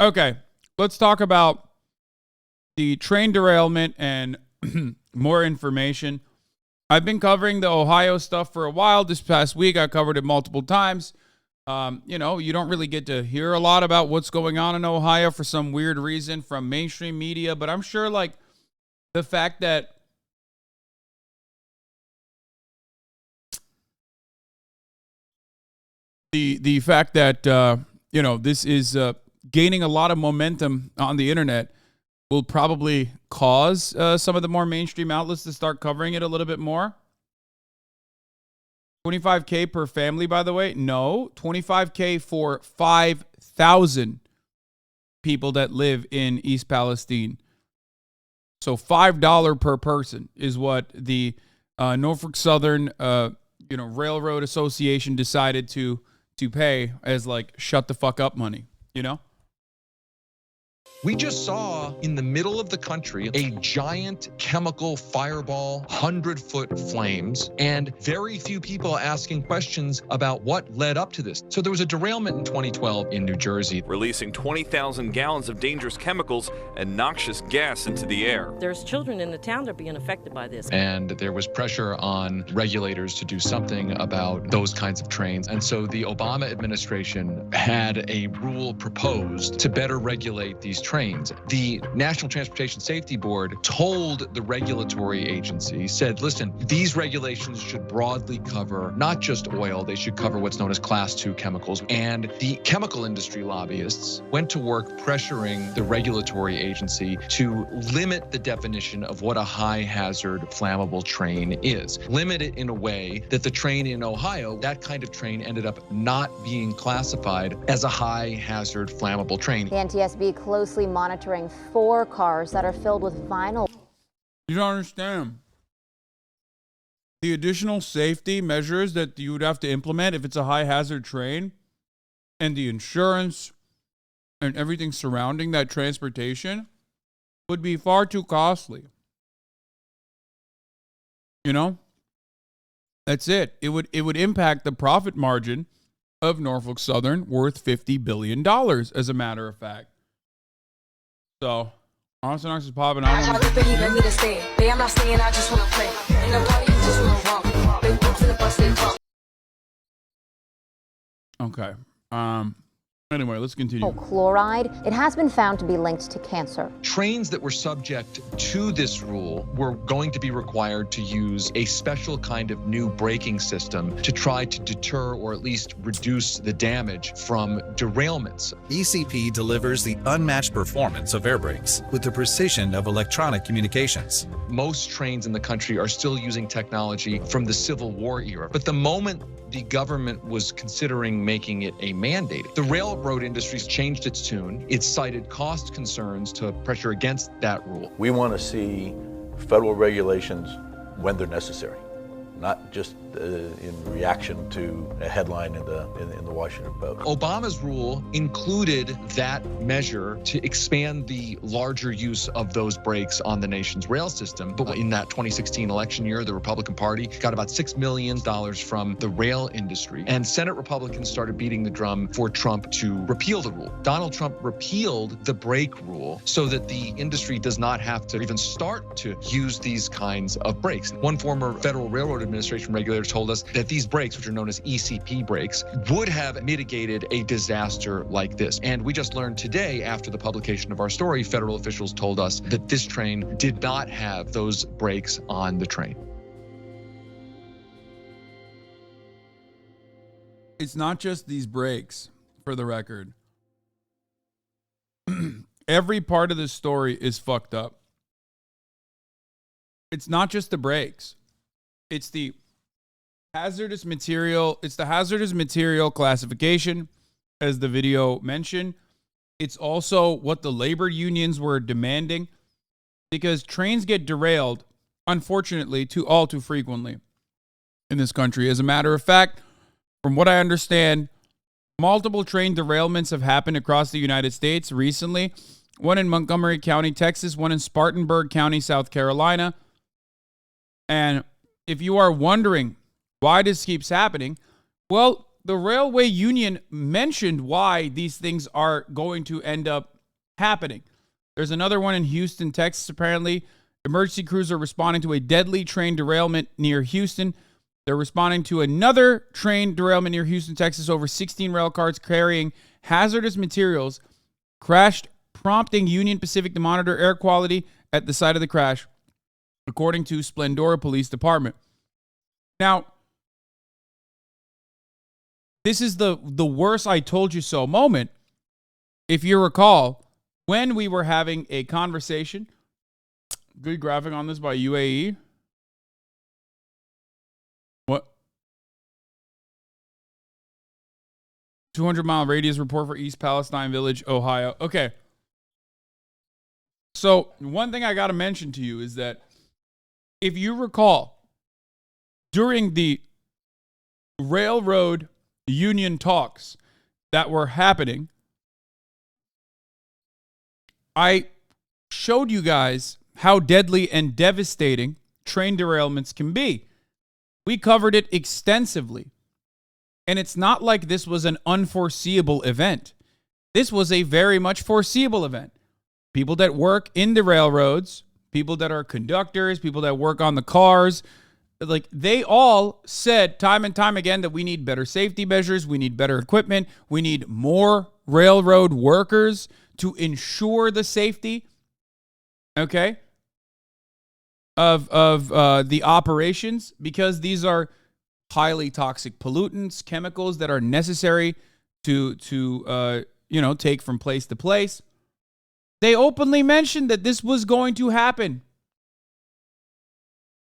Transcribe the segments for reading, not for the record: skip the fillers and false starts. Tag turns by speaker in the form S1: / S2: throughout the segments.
S1: Okay, let's talk about the train derailment and more information. I've been covering the Ohio stuff for a while. This past week, I covered it multiple times. You don't really get to hear a lot about what's going on in Ohio for some weird reason from mainstream media, but I'm sure like the fact that the fact that this is gaining a lot of momentum on the internet will probably cause some of the more mainstream outlets to start covering it a little bit more. $25K per family, by the way. No, $25K for 5,000 people that live in East Palestine. So $5 per person is what the Norfolk Southern Railroad Association decided to pay as like shut the fuck up money,
S2: We just saw in the middle of the country a giant chemical fireball, 100-foot flames, and very few people asking questions about what led up to this. So there was a derailment in 2012 in New Jersey,
S3: releasing 20,000 gallons of dangerous chemicals and noxious gas into the air.
S4: There's children in the town that are being affected by this.
S2: And there was pressure on regulators to do something about those kinds of trains. And so the Obama administration had a rule proposed to better regulate these trains. The National Transportation Safety Board told the regulatory agency, said, listen, these regulations should broadly cover not just oil, they should cover what's known as Class 2 chemicals. And the chemical industry lobbyists went to work pressuring the regulatory agency to limit the definition of what a high hazard flammable train is. Limit it in a way that the train in Ohio, that kind of train ended up not being classified as a high hazard flammable train.
S5: The NTSB closely monitoring 4 cars that are filled with vinyl.
S1: You don't understand. The additional safety measures that you would have to implement if it's a high hazard train, and the insurance and everything surrounding that transportation would be far too costly. That's it. It would impact the profit margin of Norfolk Southern, worth $50 billion, as a matter of fact. So, Hasan is popping out. Okay. Anyway, let's continue.
S5: Chloride, it has been found to be linked to cancer.
S2: Trains that were subject to this rule were going to be required to use a special kind of new braking system to try to deter or at least reduce the damage from derailments.
S6: ECP delivers the unmatched performance of air brakes with the precision of electronic communications.
S2: Most trains in the country are still using technology from the Civil War era. But the moment the government was considering making it a mandate, the railroad industry's changed its tune. It cited cost concerns to pressure against that rule.
S7: We want to see federal regulations when they're necessary, not just in reaction to a headline in the Washington Post.
S2: Obama's rule included that measure to expand the larger use of those brakes on the nation's rail system. But in that 2016 election year, the Republican Party got about $6 million from the rail industry. And Senate Republicans started beating the drum for Trump to repeal the rule. Donald Trump repealed the brake rule so that the industry does not have to even start to use these kinds of brakes. One former Federal Railroad Administration regulator told us that these brakes, which are known as ECP brakes, would have mitigated a disaster like this. And we just learned today, after the publication of our story, federal officials told us that this train did not have those brakes on the train.
S1: It's not just these brakes, for the record. Every part of this story is fucked up. It's not just the brakes. It's the hazardous material. It's the hazardous material classification, as the video mentioned. It's also what the labor unions were demanding, because trains get derailed, unfortunately, all too frequently in this country. As a matter of fact, from what I understand, multiple train derailments have happened across the United States recently. One in Montgomery County, Texas, one in Spartanburg County, South Carolina. And if you are wondering why this keeps happening, well, the railway union mentioned why these things are going to end up happening. There's another one in Houston, Texas, apparently. Emergency crews are responding to a deadly train derailment near Houston. They're responding to another train derailment near Houston, Texas. Over 16 rail cars carrying hazardous materials crashed, prompting Union Pacific to monitor air quality at the site of the crash, according to Splendora Police Department. Now, this is the worst I told you so moment. If you recall, when we were having a conversation, good graphic on this by UAE. What? 200-mile radius report for East Palestine Village, Ohio. Okay. So one thing I got to mention to you is that if you recall, during the railroad union talks that were happening, I showed you guys how deadly and devastating train derailments can be. We covered it extensively. And it's not like this was an unforeseeable event. This was a very much foreseeable event. People that work in the railroads, people that are conductors, people that work on the cars, like they all said time and time again that we need better safety measures, we need better equipment, we need more railroad workers to ensure the safety, okay, of the operations, because these are highly toxic pollutants, chemicals that are necessary to take from place to place. They openly mentioned that this was going to happen.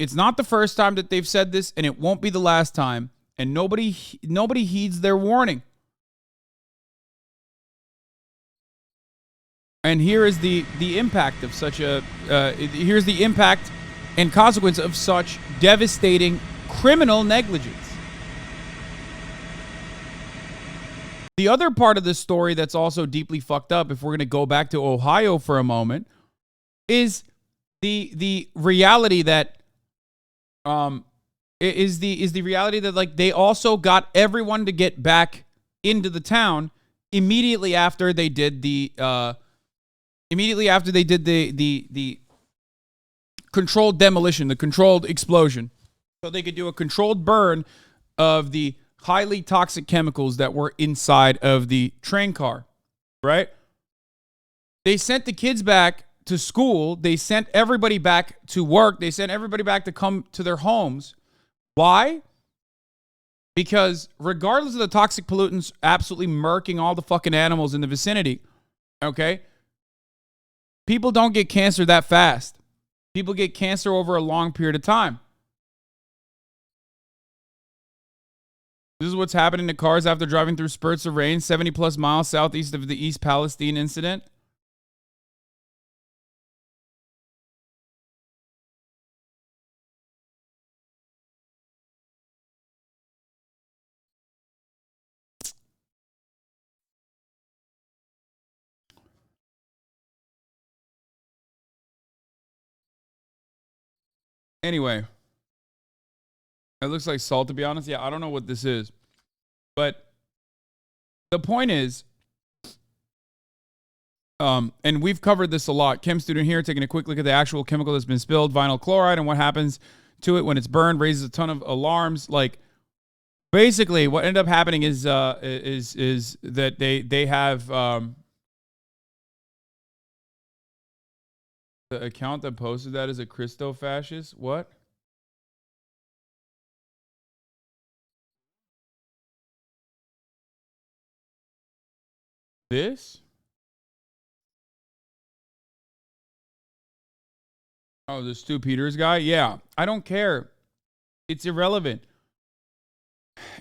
S1: It's not the first time that they've said this, and it won't be the last time. And nobody heeds their warning. And here is the impact of such a here's the impact and consequence of such devastating criminal negligence. The other part of this story that's also deeply fucked up, if we're going to go back to Ohio for a moment, is the reality that is the reality that like they also got everyone to get back into the town immediately after they did the controlled demolition, the controlled explosion, so they could do a controlled burn of the highly toxic chemicals that were inside of the train car, right? They sent the kids back to school. They sent everybody back to work. They sent everybody back to come to their homes. Why? Because regardless of the toxic pollutants absolutely murking all the fucking animals in the vicinity, okay, people don't get cancer that fast. People get cancer over a long period of time. This is what's happening to cars after driving through spurts of rain 70 plus miles southeast of the East Palestine incident. Anyway, it looks like salt, to be honest. Yeah, I don't know what this is. But the point is, and we've covered this a lot. Chem student here taking a quick look at the actual chemical that's been spilled, vinyl chloride, and what happens to it when it's burned, raises a ton of alarms. Like, basically, what ended up happening is that they have the account that posted that is a Christo-fascist. What? This? Oh, the Stu Peters guy? Yeah. I don't care. It's irrelevant.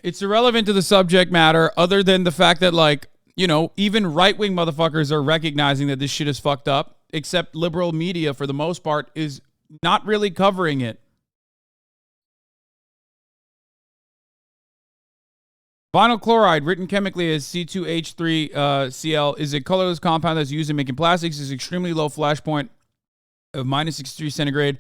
S1: It's irrelevant to the subject matter other than the fact that, like, you know, even right-wing motherfuckers are recognizing that this shit is fucked up, except liberal media, for the most part, is not really covering it. Vinyl chloride, written chemically as C2H3Cl, is a colorless compound that's used in making plastics. It's extremely low flash point of minus 63 centigrade.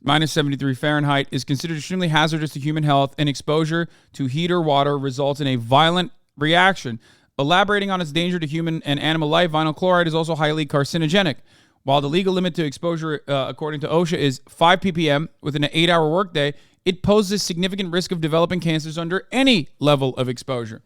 S1: minus 73 Fahrenheit, is considered extremely hazardous to human health, and exposure to heat or water results in a violent reaction. Elaborating on its danger to human and animal life, vinyl chloride is also highly carcinogenic. While the legal limit to exposure, according to OSHA, is 5 ppm within an 8-hour workday, it poses significant risk of developing cancers under any level of exposure.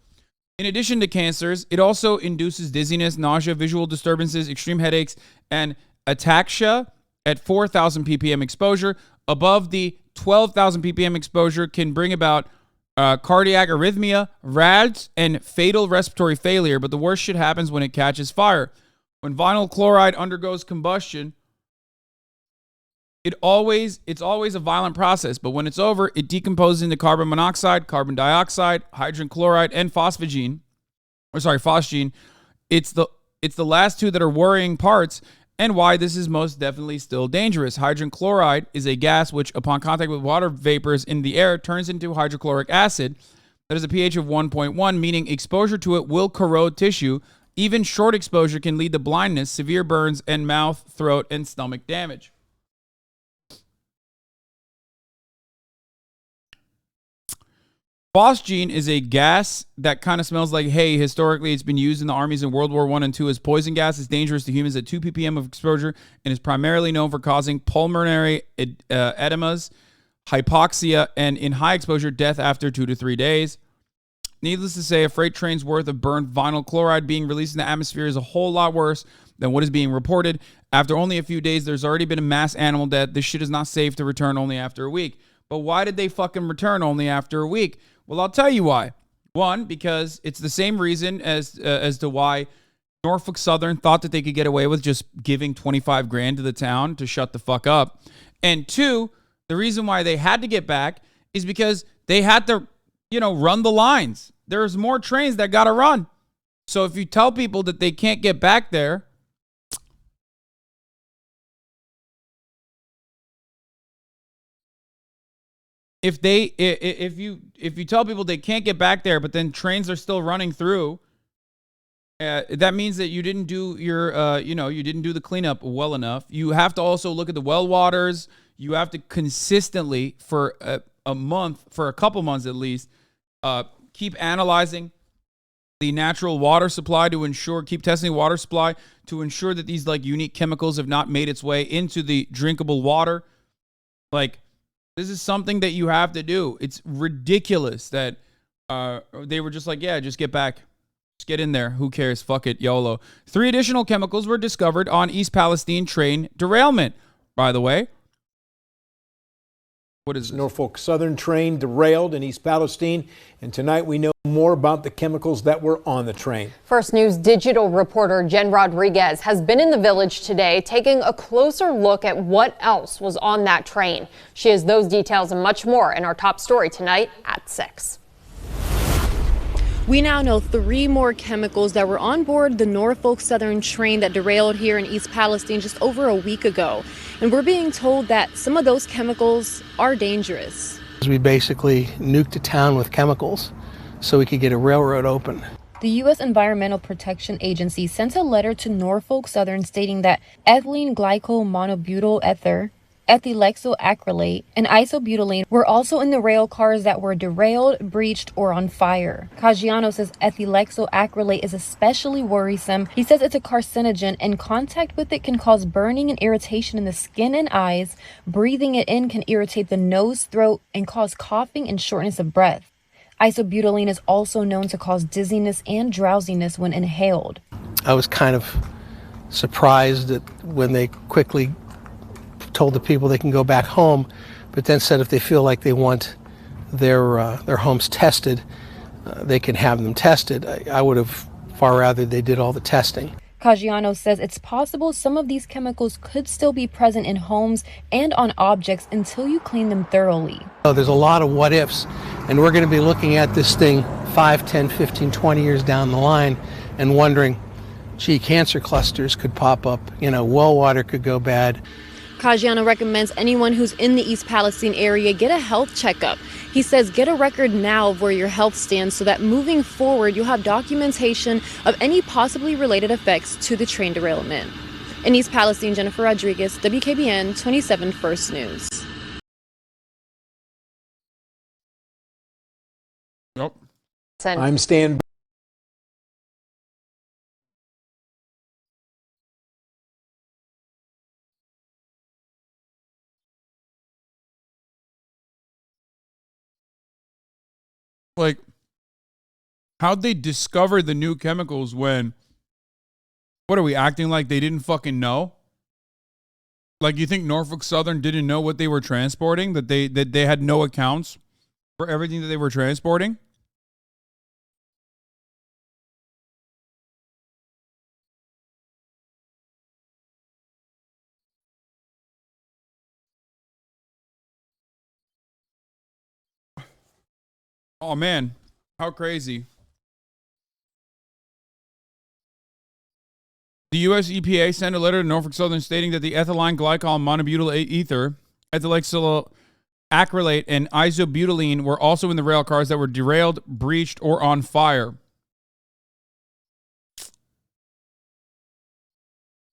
S1: In addition to cancers, it also induces dizziness, nausea, visual disturbances, extreme headaches, and ataxia at 4,000 ppm exposure. Above the 12,000 ppm exposure can bring about cardiac arrhythmia, RADS, and fatal respiratory failure, but the worst shit happens when it catches fire. When vinyl chloride undergoes combustion, it's always a violent process, but when it's over, it decomposes into carbon monoxide, carbon dioxide, hydrogen chloride, and phosgene. It's the last two that are worrying parts, and why this is most definitely still dangerous. Hydrogen chloride is a gas which, upon contact with water vapors in the air, turns into hydrochloric acid that has a pH of 1.1, meaning exposure to it will corrode tissue. Even short exposure can lead to blindness, severe burns, and mouth, throat, and stomach damage. Phosgene is a gas that kind of smells like hay. Historically, it's been used in the armies in World War I and II as poison gas. It's dangerous to humans at 2 ppm of exposure and is primarily known for causing pulmonary edemas, hypoxia, and in high exposure, death after 2 to 3 days. Needless to say, a freight train's worth of burned vinyl chloride being released in the atmosphere is a whole lot worse than what is being reported. After only a few days, there's already been a mass animal death. This shit is not safe to return only after a week. But why did they fucking return only after a week? Well, I'll tell you why. One, because it's the same reason as to why Norfolk Southern thought that they could get away with just giving $25,000 to the town to shut the fuck up. And two, the reason why they had to get back is because they had to, run the lines. There's more trains that got to run. So if you tell people that they can't get back there, if you tell people they can't get back there, but then trains are still running through, that means that you didn't do your, you didn't do the cleanup well enough. You have to also look at the well waters. You have to consistently for a month, for a couple months at least, keep analyzing the natural water supply keep testing water supply to ensure that these unique chemicals have not made its way into the drinkable water. This is something that you have to do. It's ridiculous that they were just just get back. Just get in there. Who cares? Fuck it. YOLO. 3 additional chemicals were discovered on East Palestine train derailment, by the way. What is this?
S8: Norfolk Southern train derailed in East Palestine, and tonight we know more about the chemicals that were on the train.
S5: First News digital reporter Jen Rodriguez has been in the village today taking a closer look at what else was on that train. She has those details and much more in our top story tonight at 6.
S9: We now know 3 more chemicals that were on board the Norfolk Southern train that derailed here in East Palestine just over a week ago. And we're being told that some of those chemicals are dangerous.
S10: We basically nuked a town with chemicals so we could get a railroad open.
S9: The U.S. Environmental Protection Agency sent a letter to Norfolk Southern stating that ethylene glycol monobutyl ether, ethylexyl-acrylate, and isobutylene were also in the rail cars that were derailed, breached, or on fire. Caggiano says ethylexyl-acrylate is especially worrisome. He says it's a carcinogen, and contact with it can cause burning and irritation in the skin and eyes. Breathing it in can irritate the nose, throat, and cause coughing and shortness of breath. Isobutylene is also known to cause dizziness and drowsiness when inhaled.
S10: I was kind of surprised that when they quickly told the people they can go back home, but then said if they feel like they want their homes tested, they can have them tested. I would have far rather they did all the testing.
S9: Caggiano says it's possible some of these chemicals could still be present in homes and on objects until you clean them thoroughly.
S10: So there's a lot of what ifs, and we're going to be looking at this thing 5, 10, 15, 20 years down the line and wondering, gee, cancer clusters could pop up, well water could go bad.
S9: Caggiano recommends anyone who's in the East Palestine area get a health checkup. He says get a record now of where your health stands so that moving forward you'll have documentation of any possibly related effects to the train derailment. In East Palestine, Jennifer Rodriguez, WKBN 27 First News.
S5: Hasan.
S8: I'm Stan.
S1: Like, how'd they discover the new chemicals when, what are we acting like they didn't fucking know? Like, you think Norfolk Southern didn't know what they were transporting? That they had no accounts for everything that they were transporting? Oh man, how crazy. The US EPA sent a letter to Norfolk Southern stating that the ethylene glycol monobutyl ether, ethyl acrylate, and isobutylene were also in the rail cars that were derailed, breached, or on fire.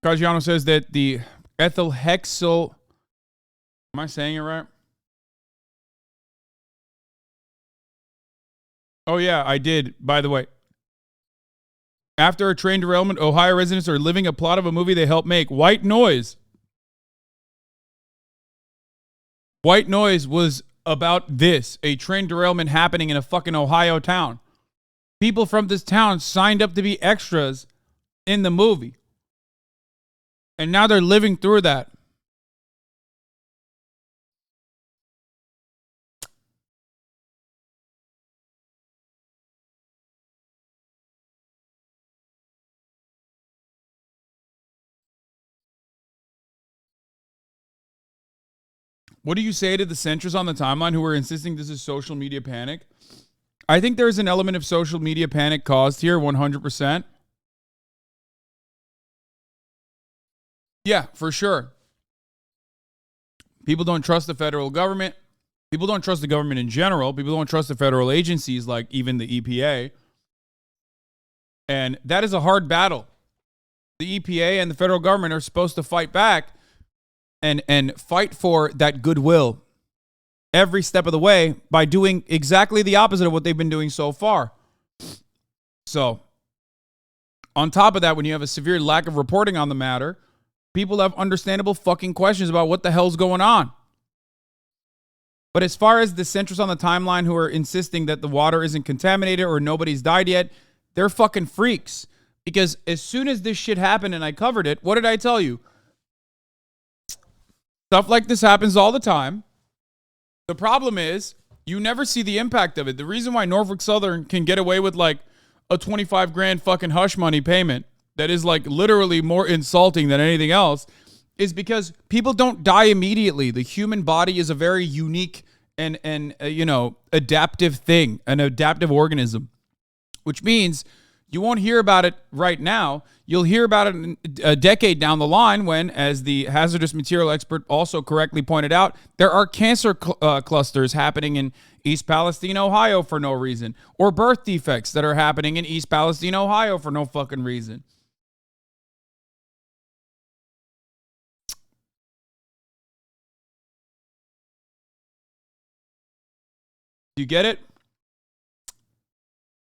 S1: Caggiano says that the ethyl hexyl, am I saying it right? Oh yeah, I did, by the way. After a train derailment, Ohio residents are living a plot of a movie they helped make. White Noise. White Noise was about this, a train derailment happening in a fucking Ohio town. People from this town signed up to be extras in the movie. And now they're living through that. What do you say to the centrists on the timeline who are insisting this is social media panic? I think there's an element of social media panic caused here, 100%. Yeah, for sure. People don't trust the federal government. People don't trust the government in general. People don't trust the federal agencies like even the EPA. And that is a hard battle. The EPA and the federal government are supposed to fight back and fight for that goodwill every step of the way by doing exactly the opposite of what they've been doing so far. So, on top of that, when you have a severe lack of reporting on the matter, people have understandable fucking questions about what the hell's going on. But as far as the centrists on the timeline who are insisting that the water isn't contaminated or nobody's died yet, they're fucking freaks. Because as soon as this shit happened and I covered it, what did I tell you? Stuff like this happens all the time. The problem is you never see the impact of it. The reason why Norfolk Southern can get away with like a 25 grand fucking hush money payment that is like literally more insulting than anything else is because people don't die immediately. The human body is a very unique and adaptive thing, an adaptive organism, which means you won't hear about it right now. You'll hear about it in a decade down the line when, as the hazardous material expert also correctly pointed out, there are cancer clusters happening in East Palestine, Ohio for no reason, or birth defects that are happening in East Palestine, Ohio for no fucking reason. Do you get it?